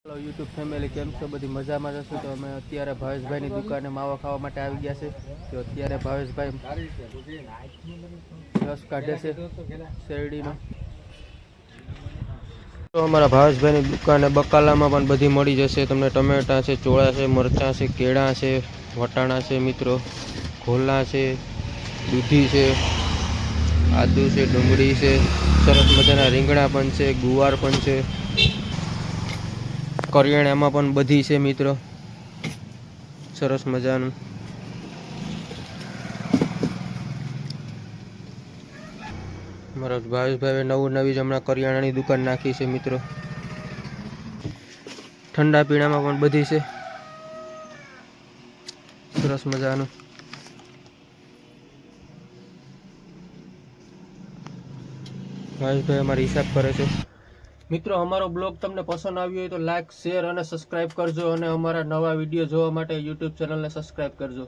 Hello YouTube family, કેમ છો? બધી મજામાં જશો? તો અમે અત્યારે ભાવેશભાઈની દુકાને માવા ખાવા માટે આવી ગયા છે. તો અત્યારે ભાવેશભાઈ રસ કાઢે છે શેરડીનો. તો અમારા ભાવેશભાઈની દુકાને બકાલામાં પણ બધી મળી જશે તમને. ટમેટા છે, ચોળા છે, મરચાં છે, કેળા છે, વટાણા છે મિત્રો, ઘોલા છે, દૂધી છે, આદુ છે, ડુંગળી છે, સરસ મજાના રીંગણા પણ છે, ગુવાર પણ છે, કરિયાણામાં પણ બધી છે મિત્રો, સરસ મજાનું. મારા ભાવેશભાઈ નવી જ હમણાં કરિયાણાની દુકાન નાખી છે મિત્રો. ઠંડા પીણામાં પણ બધી છે, સરસ મજાનું. ભાવેશભાઈ અમારી હિસાબ કરે છે મિત્રો. અમારો બ્લોગ તમને પસંદ આવ્યો હોય તો લાઈક, શેર અને સબસ્ક્રાઈબ કરજો, અને અમારા નવા વિડીયો જોવા માટે યુટ્યુબ ચેનલને સબસ્ક્રાઈબ કરજો.